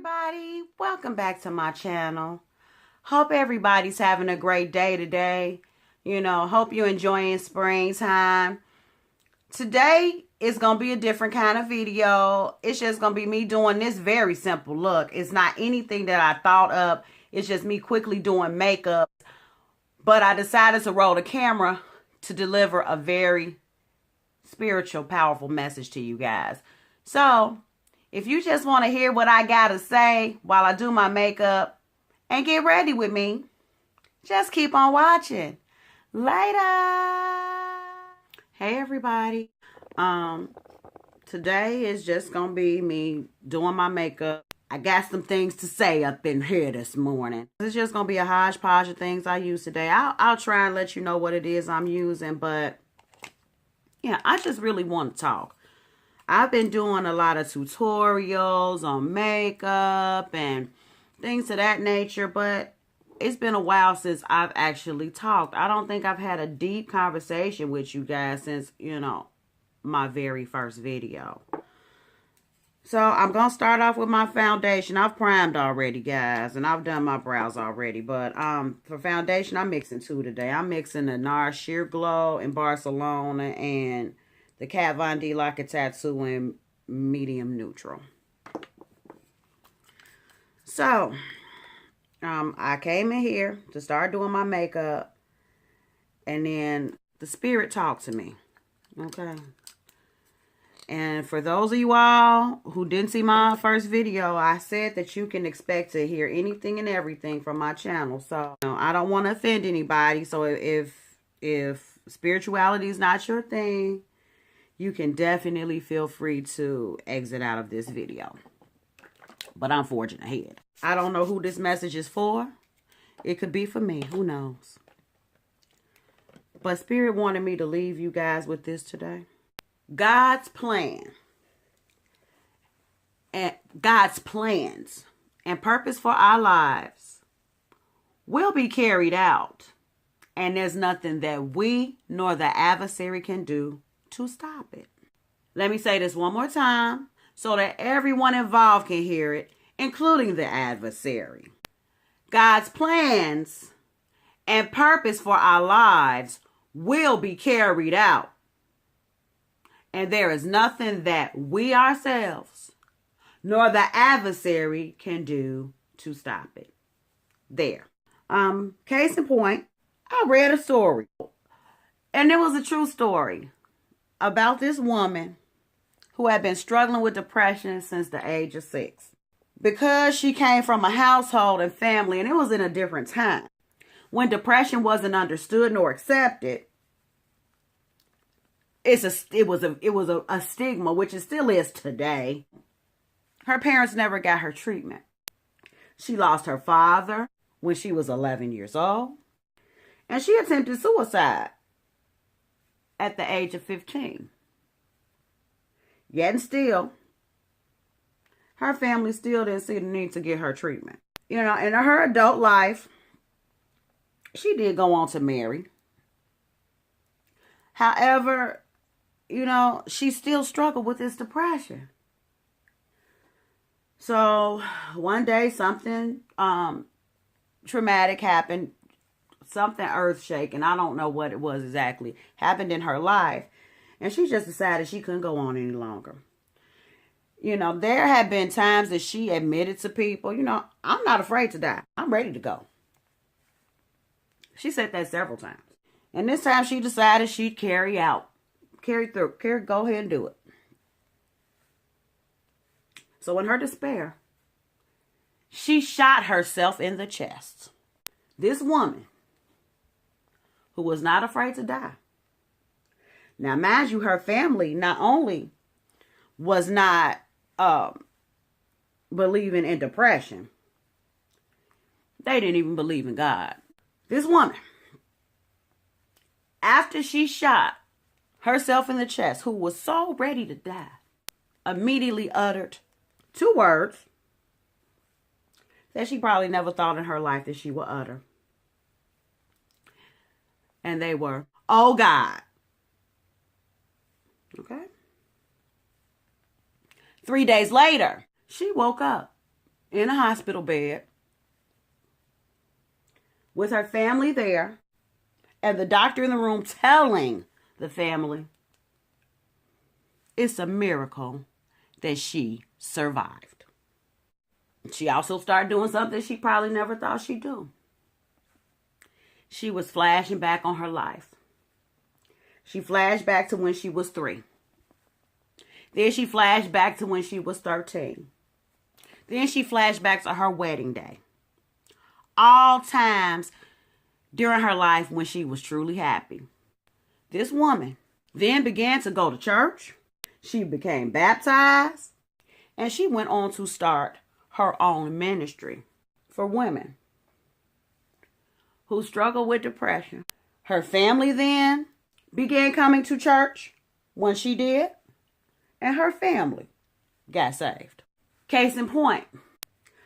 everybody, welcome back to my channel. Hope everybody's having a great day today. Hope you're enjoying springtime. Today is going to be a different kind of video. It's just going to be me doing this very simple look. It's not anything that I thought of. It's just me quickly doing makeup. But I decided to roll the camera to deliver a very spiritual, powerful message to you guys. So, if you just want to hear what I got to say while I do my makeup and get ready with me, just keep on watching. Later. Hey, everybody. Today is just going to be me doing my makeup. I got some things to say up in here this morning. It's just going to be a hodgepodge of things I use today. I'll try and let you know what it is I'm using, but yeah, I just really want to talk. I've been doing a lot of tutorials on makeup and things of that nature, but it's been a while since I've actually talked. I don't think I've had a deep conversation with you guys since, my very first video. So I'm going to start off with my foundation. I've primed already, guys, and I've done my brows already. But for foundation, I'm mixing two today. I'm mixing the NARS Sheer Glow in Barcelona and the Kat Von D Like a Tattoo in medium neutral. So, I came in here to start doing my makeup, and then the spirit talked to me. Okay. And for those of you all who didn't see my first video, I said that you can expect to hear anything and everything from my channel. So, I don't want to offend anybody. So, if spirituality is not your thing, you can definitely feel free to exit out of this video. But I'm forging ahead. I don't know who this message is for. It could be for me. Who knows? But Spirit wanted me to leave you guys with this today. God's plan and God's plans and purpose for our lives will be carried out. And there's nothing that we nor the adversary can do to stop it. Let me say this one more time so that everyone involved can hear it, including the adversary. God's plans and purpose for our lives will be carried out. And there is nothing that we ourselves nor the adversary can do to stop it. There. Case in point, I read a story, and it was a true story about this woman who had been struggling with depression since the age of 6. Because she came from a household and family, and it was in a different time, when depression wasn't understood nor accepted, it was a stigma, which it still is today. Her parents never got her treatment. She lost her father when she was 11 years old, and she attempted suicide at the age of 15. Yet and still, her family still didn't see the need to get her treatment. In her adult life, she did go on to marry. However, she still struggled with this depression. So, one day something traumatic happened. Something earth-shaking, I don't know what it was exactly, happened in her life. And she just decided she couldn't go on any longer. There had been times that she admitted to people, I'm not afraid to die. I'm ready to go. She said that several times. And this time she decided she'd go ahead and do it. So in her despair, she shot herself in the chest. This woman, who was not afraid to die. Now, mind you, her family not only was not believing in depression, they didn't even believe in God. This woman, after she shot herself in the chest, who was so ready to die, immediately uttered 2 words that she probably never thought in her life that she would utter. And they were, "Oh God." Okay? 3 days later, she woke up in a hospital bed with her family there, and the doctor in the room telling the family it's a miracle that she survived. She also started doing something she probably never thought she'd do. She was flashing back on her life. She flashed back to when she was 3. Then she flashed back to when she was 13. Then she flashed back to her wedding day. All times during her life when she was truly happy. This woman then began to go to church. She became baptized. And she went on to start her own ministry for women who struggle with depression. Her family then began coming to church when she did, and her family got saved. Case in point,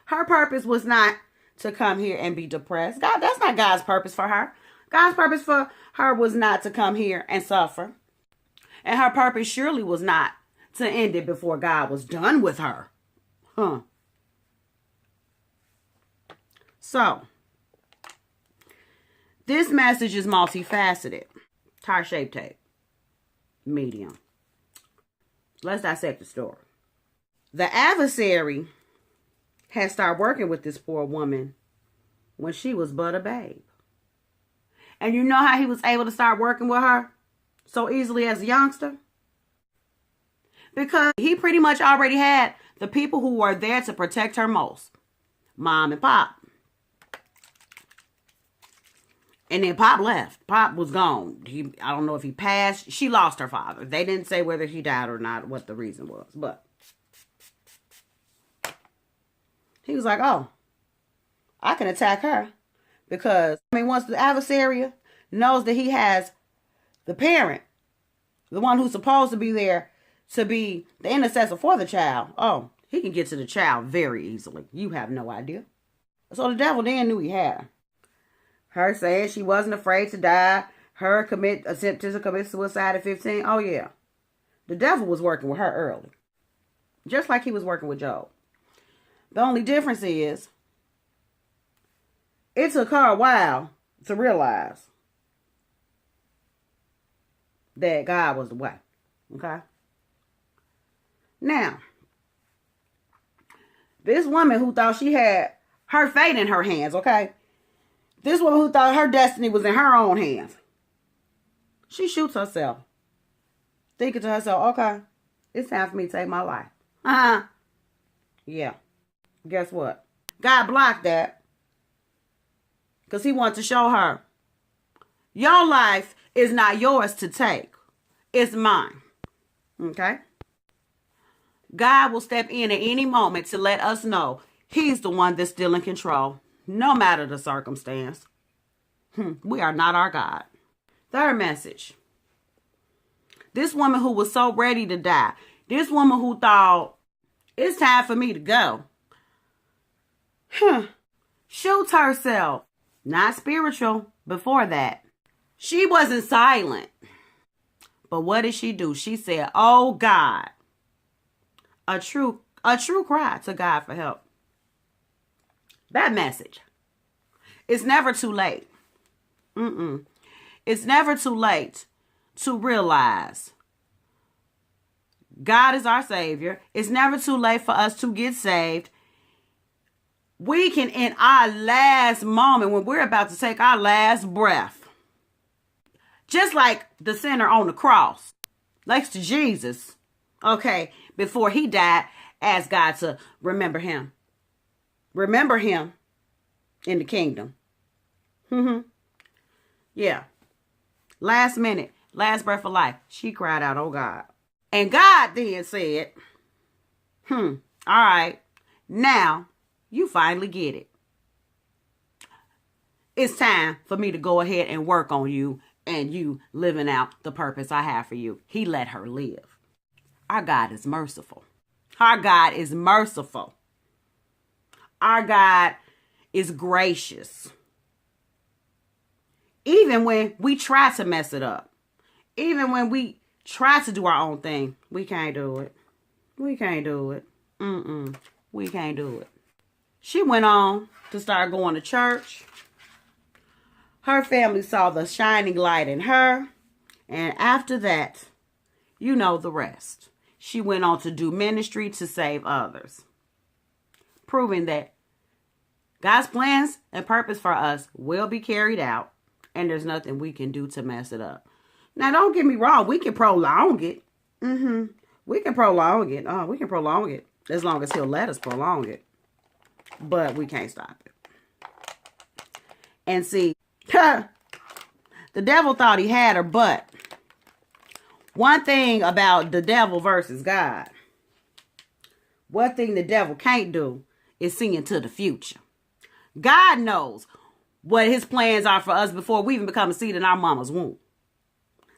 her purpose was not to come here and be depressed. God, that's not God's purpose for her. God's purpose for her was not to come here and suffer. And her purpose surely was not to end it before God was done with her. So, this message is multifaceted. Tire-shaped tape. Medium. Let's dissect the story. The adversary had started working with this poor woman when she was but a babe. And you know how he was able to start working with her so easily as a youngster? Because he pretty much already had the people who were there to protect her most. Mom and Pop. And then Pop left. Pop was gone. I don't know if he passed. She lost her father. They didn't say whether he died or not, what the reason was. But he was like, oh, I can attack her. Because, once the adversary knows that he has the parent, the one who's supposed to be there to be the intercessor for the child, oh, he can get to the child very easily. You have no idea. So the devil then knew he had her. Her saying she wasn't afraid to die. Her attempting to commit suicide at 15. Oh, yeah. The devil was working with her early. Just like he was working with Job. The only difference is, it took her a while to realize that God was the way. Okay? Now, this woman who thought she had her fate in her hands, okay? This woman who thought her destiny was in her own hands. She shoots herself. Thinking to herself, okay, it's time for me to take my life. Yeah. Guess what? God blocked that. Because he wanted to show her, your life is not yours to take. It's mine. Okay? God will step in at any moment to let us know he's the one that's still in control. No matter the circumstance. We are not our God. Third message. This woman who was so ready to die. This woman who thought, it's time for me to go. Shoots herself. Not spiritual before that. She wasn't silent. But what did she do? She said, oh God. A true cry to God for help. That message. It's never too late. It's never too late to realize God is our Savior. It's never too late for us to get saved. We can, in our last moment, when we're about to take our last breath, just like the sinner on the cross, next to Jesus, okay, before he died, ask God to remember him. Remember him in the kingdom. Yeah. Last minute, last breath of life, she cried out, oh God. And God then said, all right, now you finally get it. It's time for me to go ahead and work on you and you living out the purpose I have for you. He let her live. Our God is merciful. Our God is merciful. Our God is gracious. Even when we try to mess it up. Even when we try to do our own thing. We can't do it. We can't do it. We can't do it. She went on to start going to church. Her family saw the shining light in her. And after that, you know the rest. She went on to do ministry to save others, proving that God's plans and purpose for us will be carried out, and there's nothing we can do to mess it up. Now, don't get me wrong. We can prolong it. We can prolong it. Oh, we can prolong it as long as he'll let us prolong it. But we can't stop it. And see, the devil thought he had her, but one thing about the devil versus God, one thing the devil can't do is see into the future. God knows what his plans are for us before we even become a seed in our mama's womb.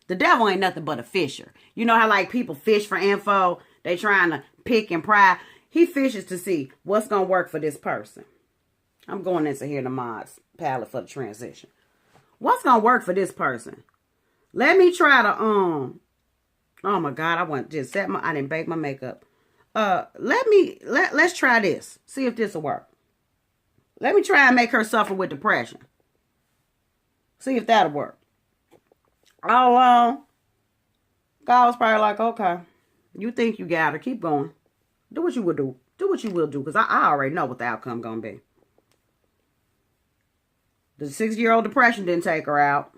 The devil ain't nothing but a fisher. You know how like people fish for info? They trying to pick and pry. He fishes to see what's going to work for this person. I'm going into here the mods palette for the transition. What's going to work for this person? Let me try to, oh my God, I didn't bake my makeup. Let's try this. See if this will work. Let me try and make her suffer with depression. See if that'll work. God was probably like, okay, you think you got her. Keep going. Do what you will do. Do what you will do. Because I already know what the outcome going to be. The 6-year-old depression didn't take her out.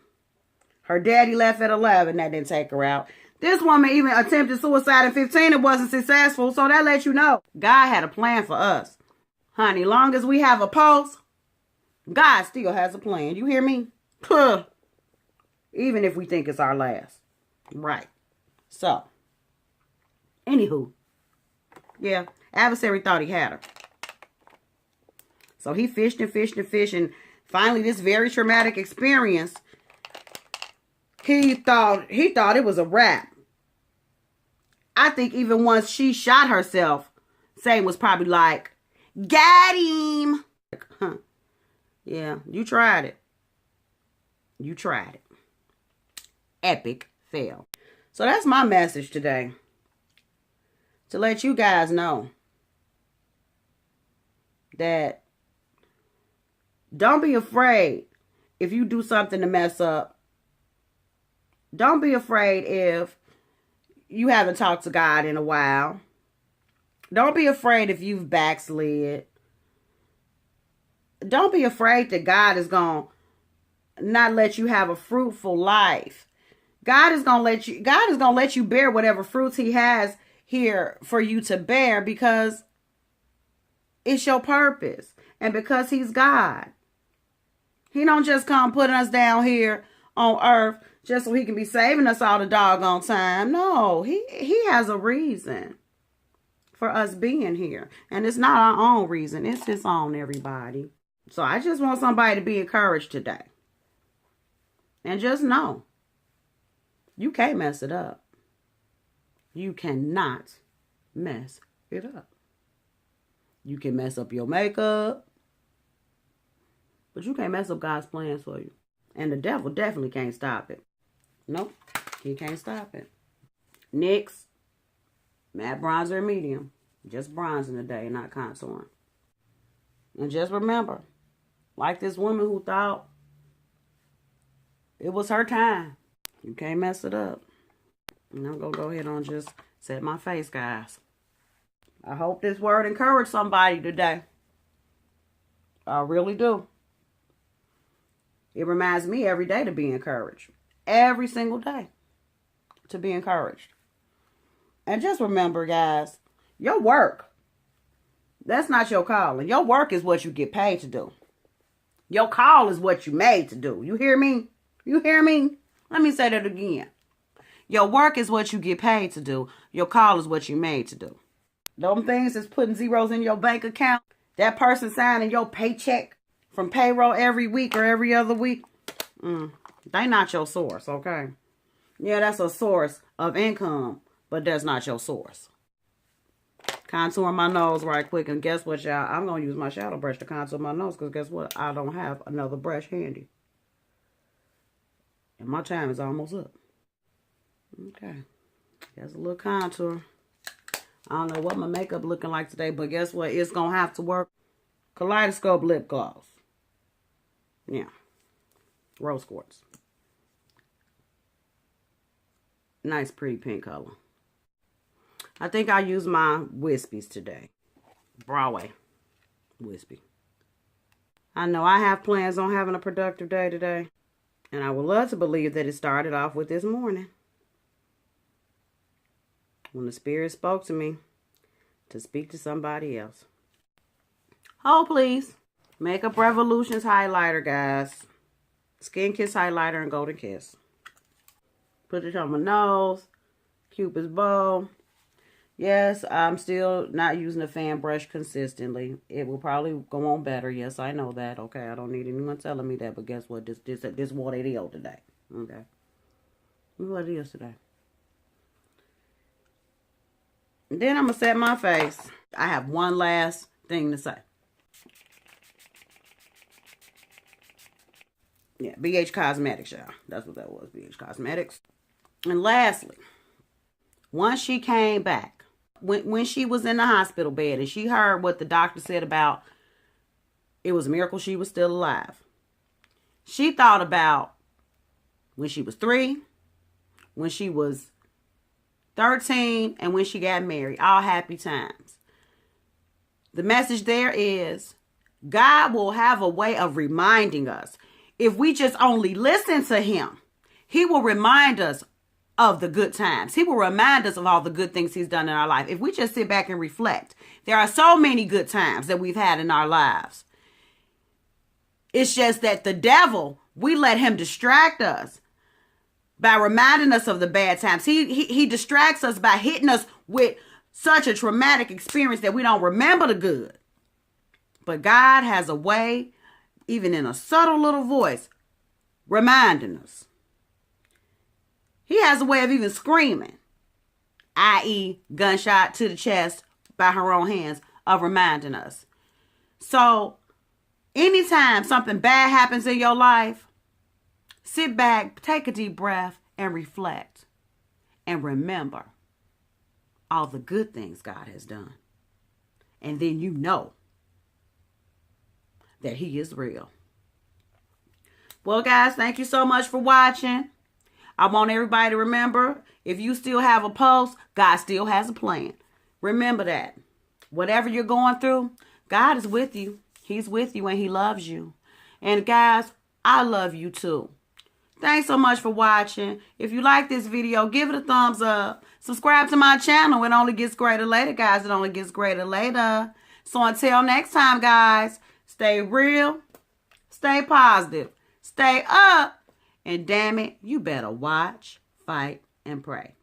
Her daddy left at 11. That didn't take her out. This woman even attempted suicide at 15. It wasn't successful. So that lets you know God had a plan for us. Honey, long as we have a pulse, God still has a plan. You hear me? Even if we think it's our last. Right. So, anywho. Yeah, adversary thought he had her. So he fished and fished and fished. And finally, this very traumatic experience, he thought it was a wrap. I think even once she shot herself, Satan was probably like, got him. Huh. Yeah, you tried it. You tried it. Epic fail. So that's my message today. To let you guys know that don't be afraid if you do something to mess up. Don't be afraid if you haven't talked to God in a while. Don't be afraid if you've backslid. Don't be afraid that God is going to not let you have a fruitful life. God is going to let you bear whatever fruits he has here for you to bear because it's your purpose and because he's God. He don't just come putting us down here on earth just so he can be saving us all the doggone time. No, he has a reason for us being here. And it's not our own reason. It's his own, everybody. So I just want somebody to be encouraged today. And just know, you can't mess it up. You cannot mess it up. You can mess up your makeup, but you can't mess up God's plans for you. And the devil definitely can't stop it. Nope, he can't stop it. NYX, matte bronzer and medium. Just bronzing today, not contouring. And just remember, like this woman who thought it was her time, you can't mess it up. And I'm going to go ahead and just set my face, guys. I hope this word encouraged somebody today. I really do. It reminds me every day to be encouraged. Every single day to be encouraged. And just remember, guys, your work, that's not your calling. Your work is what you get paid to do. Your call is what you made to do. You hear me? You hear me? Let me say that again. Your work is what you get paid to do. Your call is what you made to do. Them things that's putting zeros in your bank account, that person signing your paycheck from payroll every week or every other week, they not your source, okay? Yeah, that's a source of income, but that's not your source. Contour my nose right quick, and guess what, y'all? I'm going to use my shadow brush to contour my nose, because guess what? I don't have another brush handy. And my time is almost up. Okay. There's a little contour. I don't know what my makeup looking like today, but guess what? It's going to have to work. Kaleidoscope lip gloss. Yeah. Rose quartz. Nice, pretty pink color. I think I use my wispies today. Broadway wispy. I know I have plans on having a productive day today. And I would love to believe that it started off with this morning, when the Spirit spoke to me to speak to somebody else. Oh, please. Makeup Revolution's highlighter, guys. Skin Kiss highlighter and Golden Kiss. Put it on my nose. Cupid's bow. Yes, I'm still not using a fan brush consistently. It will probably go on better. Yes, I know that. Okay, I don't need anyone telling me that. But guess what? This is what it is today. Okay. This is what it is today. And then I'm going to set my face. I have one last thing to say. Yeah, BH Cosmetics, y'all. That's what that was, BH Cosmetics. And lastly, once she came back, when she was in the hospital bed and she heard what the doctor said about it was a miracle she was still alive, she thought about when she was 3, when she was 13, and when she got married. All happy times. The message there is God will have a way of reminding us. If we just only listen to him, he will remind us of the good times. He will remind us of all the good things he's done in our life. If we just sit back and reflect, there are so many good times that we've had in our lives. It's just that the devil, we let him distract us by reminding us of the bad times. He distracts us by hitting us with such a traumatic experience that we don't remember the good. But God has a way, even in a subtle little voice, reminding us. He has a way of even screaming, i.e. gunshot to the chest by her own hands, of reminding us. So anytime something bad happens in your life, sit back, take a deep breath, and reflect. And remember all the good things God has done. And then you know that he is real. Well, guys, thank you so much for watching. I want everybody to remember, if you still have a pulse, God still has a plan. Remember that. Whatever you're going through, God is with you. He's with you and he loves you. And guys, I love you too. Thanks so much for watching. If you like this video, give it a thumbs up. Subscribe to my channel. It only gets greater later, guys. It only gets greater later. So until next time, guys, stay real, stay positive, stay up. And damn it, you better watch, fight, and pray.